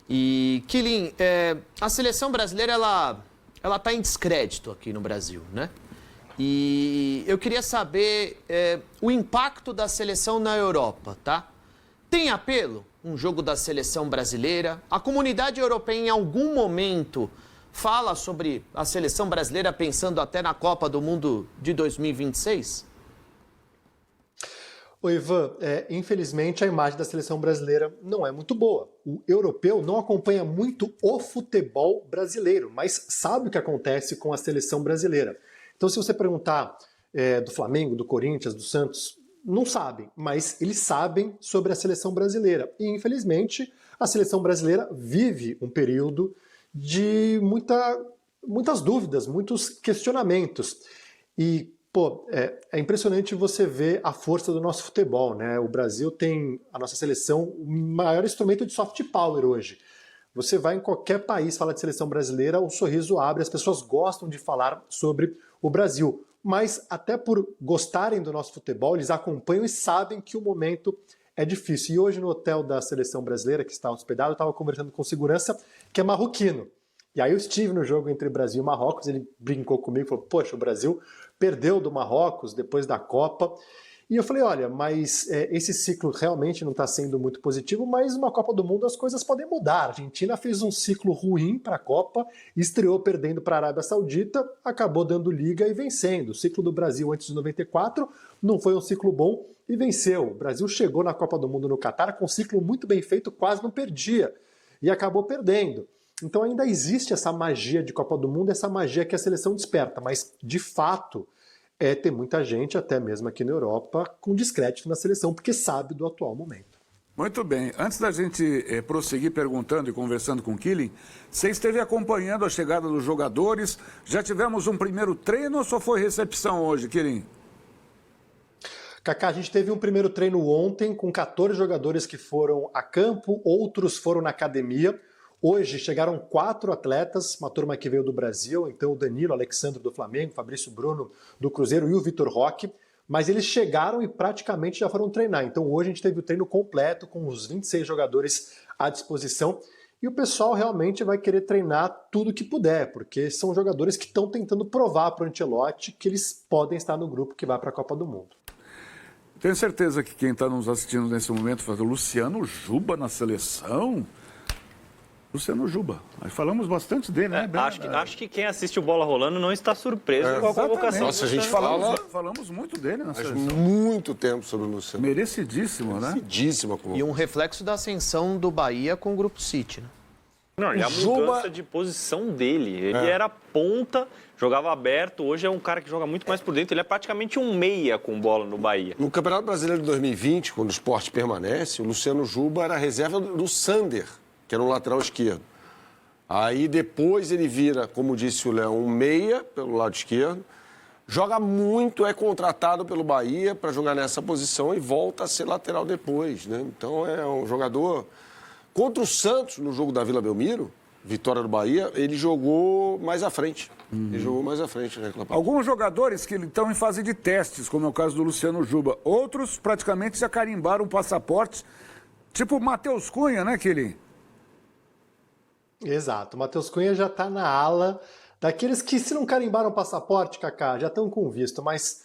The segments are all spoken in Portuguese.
E, Quilin, a seleção brasileira, ela está em descrédito aqui no Brasil, né? E eu queria saber o impacto da seleção na Europa, tá? Tem apelo um jogo da seleção brasileira? A comunidade europeia, em algum momento, fala sobre a seleção brasileira pensando até na Copa do Mundo de 2026? Ô Ivan, infelizmente a imagem da seleção brasileira não é muito boa. O europeu não acompanha muito o futebol brasileiro, mas sabe o que acontece com a seleção brasileira. Então, se você perguntar do Flamengo, do Corinthians, do Santos, não sabem, mas eles sabem sobre a seleção brasileira. E, infelizmente, a seleção brasileira vive um período de muitas dúvidas, muitos questionamentos. E, é impressionante você ver a força do nosso futebol, né? O Brasil tem, a nossa seleção, o maior instrumento de soft power hoje. Você vai em qualquer país falar de seleção brasileira, o sorriso abre, as pessoas gostam de falar sobre o Brasil. Mas até por gostarem do nosso futebol, eles acompanham e sabem que o momento é difícil. E hoje no hotel da seleção brasileira, que está hospedado, eu estava conversando com segurança, que é marroquino. E aí eu estive no jogo entre Brasil e Marrocos, ele brincou comigo e falou, poxa, o Brasil perdeu do Marrocos depois da Copa. E eu falei, olha, mas esse ciclo realmente não está sendo muito positivo, mas numa Copa do Mundo as coisas podem mudar. A Argentina fez um ciclo ruim para a Copa, estreou perdendo para a Arábia Saudita, acabou dando liga e vencendo. O ciclo do Brasil antes de 94 não foi um ciclo bom e venceu. O Brasil chegou na Copa do Mundo no Catar com um ciclo muito bem feito, quase não perdia, e acabou perdendo. Então ainda existe essa magia de Copa do Mundo, essa magia que a seleção desperta, mas de fato tem muita gente, até mesmo aqui na Europa, com descrédito na seleção, porque sabe do atual momento. Muito bem. Antes da gente prosseguir perguntando e conversando com o Quilin, você esteve acompanhando a chegada dos jogadores, já tivemos um primeiro treino ou só foi recepção hoje, Quilin? Cacá, a gente teve um primeiro treino ontem com 14 jogadores que foram a campo, outros foram na academia. Hoje chegaram 4 atletas, uma turma que veio do Brasil, então o Danilo, Alexandre do Flamengo, Fabrício Bruno do Cruzeiro e o Vitor Roque, mas eles chegaram e praticamente já foram treinar. Então hoje a gente teve o treino completo com os 26 jogadores à disposição e o pessoal realmente vai querer treinar tudo que puder, porque são jogadores que estão tentando provar para o Ancelotti que eles podem estar no grupo que vai para a Copa do Mundo. Tenho certeza que quem está nos assistindo nesse momento fala, Luciano Juba na seleção? Luciano Juba. Nós falamos bastante dele, né? Acho que quem assiste o Bola Rolando não está surpreso com a convocação. Nossa, a gente falamos muito dele na seleção. Muito tempo sobre o Luciano. Merecidíssimo, né? Merecidíssima. E um reflexo da ascensão do Bahia com o Grupo City, né? Não, e a mudança de posição dele. Ele era ponta, jogava aberto. Hoje é um cara que joga muito mais por dentro. Ele é praticamente um meia com bola no Bahia. No Campeonato Brasileiro de 2020, quando o Sport permanece, o Luciano Juba era a reserva do Sander, que era um lateral esquerdo. Aí depois ele vira, como disse o Léo, um meia pelo lado esquerdo, joga muito, é contratado pelo Bahia para jogar nessa posição e volta a ser lateral depois, né? Então é um jogador... Contra o Santos, no jogo da Vila Belmiro, vitória do Bahia, ele jogou mais à frente. Ele jogou mais à frente, né? Alguns jogadores que estão em fase de testes, como é o caso do Luciano Juba. Outros praticamente já carimbaram passaportes, tipo o Matheus Cunha, né, Quilin? Exato, o Matheus Cunha já está na ala daqueles que, se não carimbaram o passaporte, Cacá, já estão com visto, mas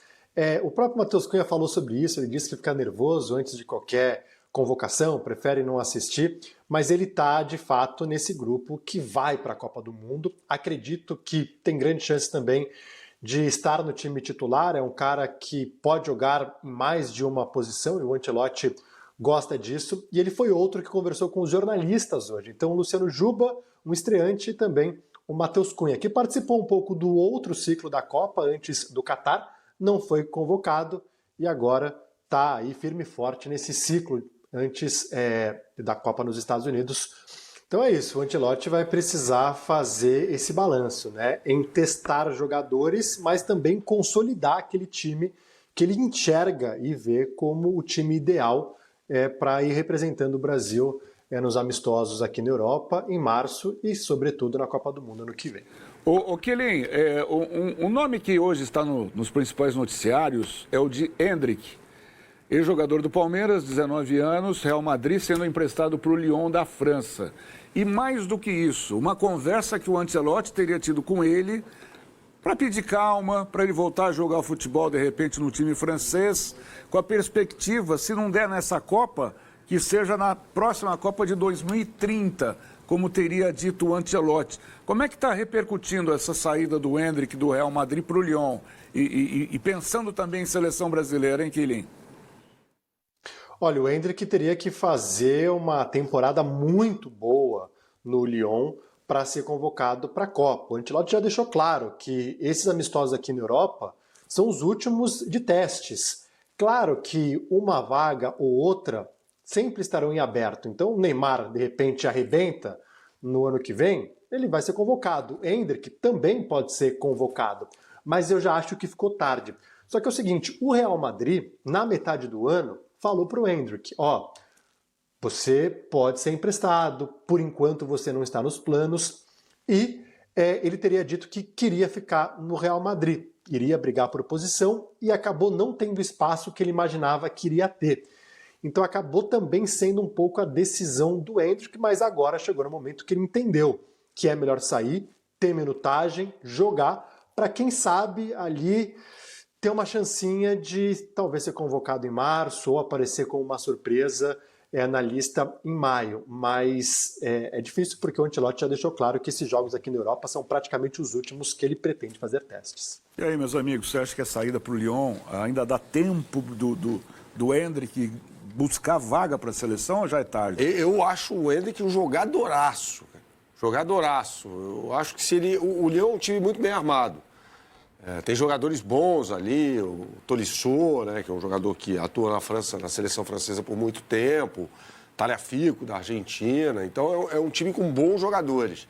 o próprio Matheus Cunha falou sobre isso, ele disse que fica nervoso antes de qualquer convocação, prefere não assistir, mas ele está, de fato, nesse grupo que vai para a Copa do Mundo. Acredito que tem grande chance também de estar no time titular, é um cara que pode jogar em mais de uma posição, e o Ancelotti gosta disso, e ele foi outro que conversou com os jornalistas hoje. Então o Luciano Juba, um estreante, e também o Matheus Cunha, que participou um pouco do outro ciclo da Copa antes do Catar, não foi convocado e agora está aí firme e forte nesse ciclo antes da Copa nos Estados Unidos. Então é isso, o Ancelotti vai precisar fazer esse balanço, né? Em testar jogadores, mas também consolidar aquele time que ele enxerga e vê como o time ideal para ir representando o Brasil nos amistosos aqui na Europa em março e, sobretudo, na Copa do Mundo ano que vem. O Quilin, um nome que hoje está nos principais noticiários é o de Endrick, ex-jogador do Palmeiras, 19 anos, Real Madrid, sendo emprestado para o Lyon da França. E mais do que isso, uma conversa que o Ancelotti teria tido com ele para pedir calma, para ele voltar a jogar futebol, de repente, no time francês, com a perspectiva, se não der nessa Copa, que seja na próxima Copa de 2030, como teria dito o Ancelotti. Como é que está repercutindo essa saída do Endrick do Real Madrid para o Lyon? E pensando também em seleção brasileira, hein, Quilin? Olha, o Endrick teria que fazer uma temporada muito boa no Lyon para ser convocado para a Copa. O Ancelotti já deixou claro que esses amistosos aqui na Europa são os últimos de testes. Claro que uma vaga ou outra sempre estarão em aberto. Então, o Neymar, de repente, arrebenta no ano que vem, ele vai ser convocado. O Endrick também pode ser convocado, mas eu já acho que ficou tarde. Só que é o seguinte, o Real Madrid, na metade do ano, falou para o Endrick, você pode ser emprestado, por enquanto você não está nos planos, e ele teria dito que queria ficar no Real Madrid, iria brigar por posição e acabou não tendo espaço que ele imaginava que iria ter. Então acabou também sendo um pouco a decisão do Endrick, mas agora chegou no momento que ele entendeu que é melhor sair, ter minutagem, jogar, para quem sabe ali ter uma chancinha de talvez ser convocado em março ou aparecer como uma surpresa na lista em maio, mas é difícil porque o Ancelotti já deixou claro que esses jogos aqui na Europa são praticamente os últimos que ele pretende fazer testes. E aí, meus amigos, você acha que a saída para o Lyon ainda dá tempo do Endrick buscar vaga para a seleção ou já é tarde? Eu acho o Endrick um jogadoraço. Jogadoraço. Eu acho que seria... O Lyon é um time muito bem armado. Tem jogadores bons ali, o Tolisso, né, que é um jogador que atua na França, na seleção francesa por muito tempo, Tagliafico, da Argentina. Então é um time com bons jogadores.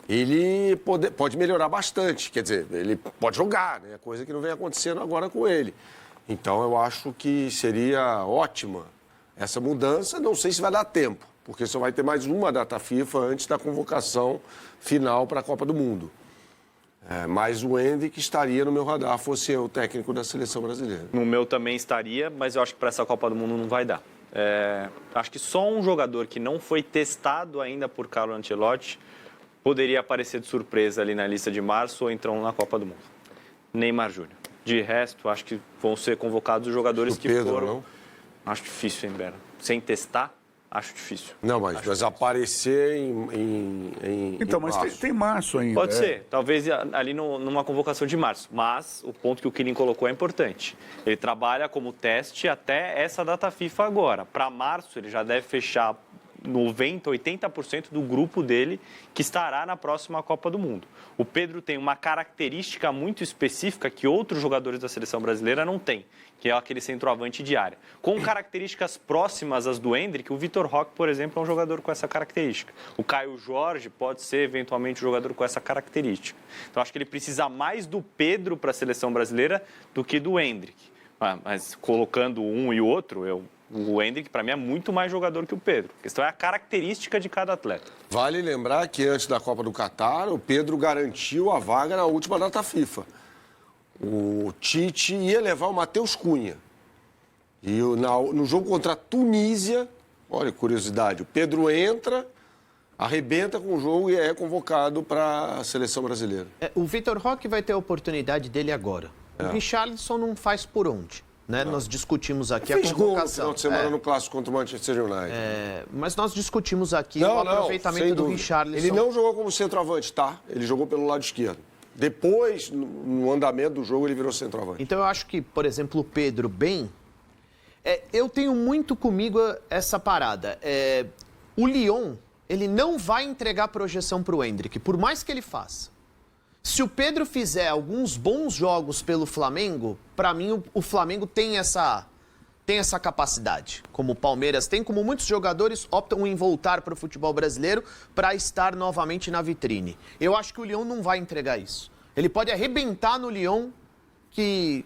Ele pode melhorar bastante, quer dizer, ele pode jogar, né, coisa que não vem acontecendo agora com ele. Então eu acho que seria ótima essa mudança, não sei se vai dar tempo, porque só vai ter mais uma data FIFA antes da convocação final para a Copa do Mundo. Mas o Endrick estaria no meu radar, fosse eu o técnico da seleção brasileira. No meu também estaria, mas eu acho que para essa Copa do Mundo não vai dar. Acho que só um jogador que não foi testado ainda por Carlo Ancelotti poderia aparecer de surpresa ali na lista de março ou então na Copa do Mundo. Neymar Júnior. De resto, acho que vão ser convocados os jogadores que Pedro, foram... Não? Acho difícil, hein, Bera? Sem testar, acho difícil. Não, mas aparecer Então, mas março. tem março ainda. Pode ser, talvez ali numa convocação de março. Mas o ponto que o Quilin colocou é importante. Ele trabalha como teste até essa data FIFA agora. Para março, ele já deve fechar 90%, 80% do grupo dele que estará na próxima Copa do Mundo. O Pedro tem uma característica muito específica que outros jogadores da seleção brasileira não têm, que é aquele centroavante de área. Com características próximas às do Endrick, o Vitor Roque, por exemplo, é um jogador com essa característica. O Caio Jorge pode ser, eventualmente, um jogador com essa característica. Então, acho que ele precisa mais do Pedro para a seleção brasileira do que do Endrick. Mas colocando um e o outro, o Endrick, para mim, é muito mais jogador que o Pedro. A questão é a característica de cada atleta. Vale lembrar que antes da Copa do Catar, o Pedro garantiu a vaga na última data FIFA. O Tite ia levar o Matheus Cunha. E no jogo contra a Tunísia, olha, curiosidade, o Pedro entra, arrebenta com o jogo e é convocado para a seleção brasileira. O Vitor Roque vai ter a oportunidade dele agora. O Richarlison não faz por onde. Né? Nós discutimos aqui a convocação. Fez gol no final de semana no clássico contra o Manchester United. Mas nós discutimos aqui o aproveitamento do Richarlison. Ele não jogou como centroavante, tá? Ele jogou pelo lado esquerdo. Depois, no andamento do jogo, ele virou centroavante. Então eu acho que, por exemplo, o Pedro bem... eu tenho muito comigo essa parada. O Lyon, ele não vai entregar projeção para o Endrick, por mais que ele faça. Se o Pedro fizer alguns bons jogos pelo Flamengo, para mim o Flamengo tem essa capacidade. Como o Palmeiras tem, como muitos jogadores optam em voltar para o futebol brasileiro para estar novamente na vitrine. Eu acho que o Lyon não vai entregar isso. Ele pode arrebentar no Lyon, que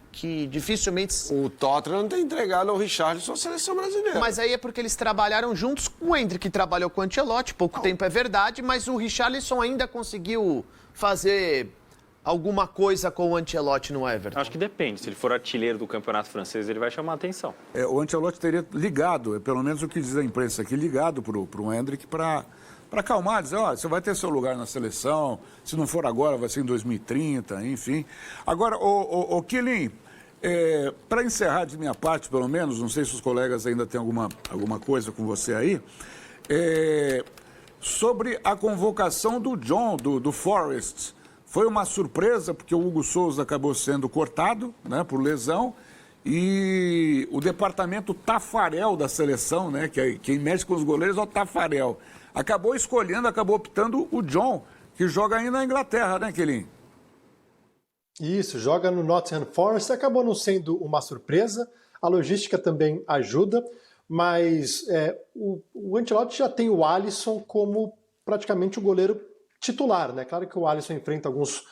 dificilmente... O Tottenham tem entregado ao Richarlison a seleção brasileira. Mas aí é porque eles trabalharam juntos com o Endrick, que trabalhou com o Ancelotti, pouco tempo é verdade, mas o Richarlison ainda conseguiu fazer alguma coisa com o Ancelotti no Everton. Acho que depende. Se ele for artilheiro do campeonato francês, ele vai chamar a atenção. O Ancelotti teria ligado, pelo menos o que diz a imprensa aqui, ligado para o Endrick para acalmar, dizer, ó, você vai ter seu lugar na seleção, se não for agora, vai ser em 2030, enfim. Agora, o Quilin, para encerrar de minha parte, pelo menos, não sei se os colegas ainda têm alguma coisa com você aí, sobre a convocação do John, do Forest. Foi uma surpresa, porque o Hugo Souza acabou sendo cortado, né, por lesão, e o departamento Tafarel da seleção, né, que é quem mexe com os goleiros é o Tafarel, acabou optando o John, que joga ainda na Inglaterra, né, Quilin? Isso, joga no Nottingham Forest, acabou não sendo uma surpresa, a logística também ajuda, mas o Ancelotti já tem o Alisson como praticamente o goleiro titular, né? Claro que o Alisson enfrenta alguns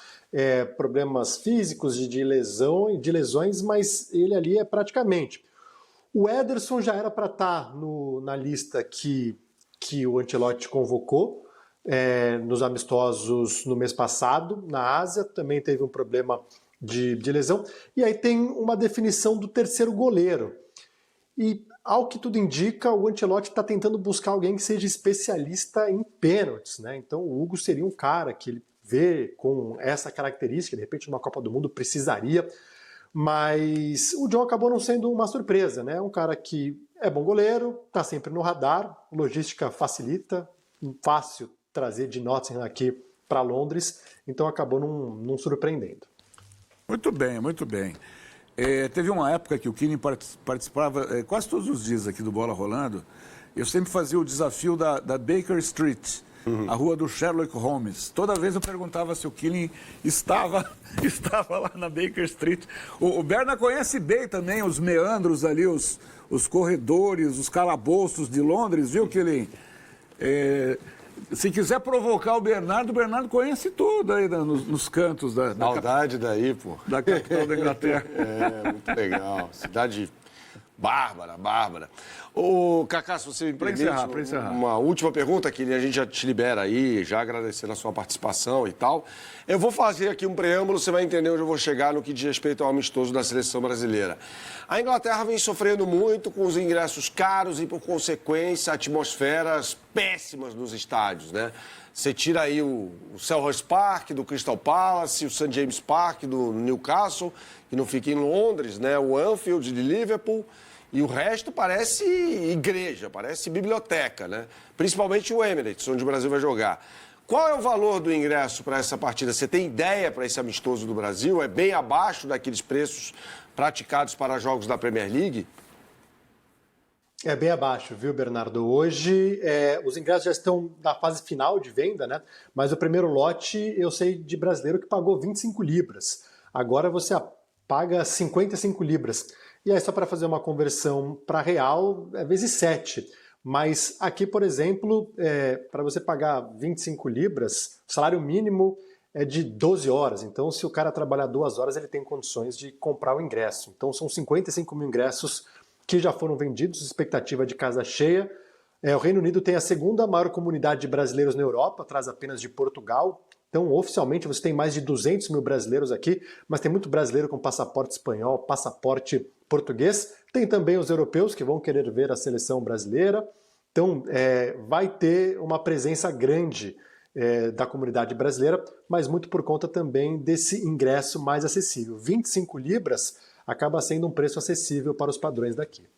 problemas físicos de lesões, mas ele ali é praticamente. O Ederson já era para estar na lista que o Ancelotti convocou nos amistosos no mês passado, na Ásia, também teve um problema de lesão. E aí tem uma definição do terceiro goleiro. E, ao que tudo indica, o Ancelotti está tentando buscar alguém que seja especialista em pênaltis, né? Então o Hugo seria um cara que ele vê com essa característica, de repente numa Copa do Mundo precisaria, mas o John acabou não sendo uma surpresa, né? É um cara que é bom goleiro, está sempre no radar, logística facilita, fácil trazer de Nottingham aqui para Londres, então acabou não surpreendendo. Muito bem, muito bem. Teve uma época que o Quilin participava quase todos os dias aqui do Bola Rolando. Eu sempre fazia o desafio da Baker Street, a rua do Sherlock Holmes. Toda vez eu perguntava se o Quilin estava lá na Baker Street. O Berna conhece bem também os meandros ali, os corredores, os calabouços de Londres, viu, Quilin? Se quiser provocar o Bernardo conhece tudo aí nos cantos da Saudade daí, pô. Da capital da Inglaterra. Muito legal. Cidade bárbara. Ô, Cacá, se você me permite, pra encerrar. uma última pergunta, que a gente já te libera aí, já agradecendo a sua participação e tal. Eu vou fazer aqui um preâmbulo, você vai entender onde eu vou chegar no que diz respeito ao amistoso da seleção brasileira. A Inglaterra vem sofrendo muito com os ingressos caros e, por consequência, atmosferas péssimas nos estádios, né? Você tira aí o Selhurst Park do Crystal Palace, o St. James Park do Newcastle, que não fica em Londres, né? O Anfield de Liverpool. E o resto parece igreja, parece biblioteca, né? Principalmente o Emirates, onde o Brasil vai jogar. Qual é o valor do ingresso para essa partida? Você tem ideia para esse amistoso do Brasil? É bem abaixo daqueles preços praticados para jogos da Premier League? É bem abaixo, viu, Bernardo? Hoje os ingressos já estão na fase final de venda, né? Mas o primeiro lote eu sei de brasileiro que pagou 25 libras. Agora você paga 55 libras. E aí, só para fazer uma conversão para real, é vezes 7. Mas aqui, por exemplo, para você pagar 25 libras, o salário mínimo é de 12 horas. Então, se o cara trabalhar 2 horas, ele tem condições de comprar o ingresso. Então, são 55 mil ingressos que já foram vendidos, expectativa de casa cheia. O Reino Unido tem a segunda maior comunidade de brasileiros na Europa, atrás apenas de Portugal. Então, oficialmente, você tem mais de 200 mil brasileiros aqui, mas tem muito brasileiro com passaporte espanhol, passaporte português. Tem também os europeus que vão querer ver a seleção brasileira. Então, vai ter uma presença grande da comunidade brasileira, mas muito por conta também desse ingresso mais acessível. 25 libras acaba sendo um preço acessível para os padrões daqui.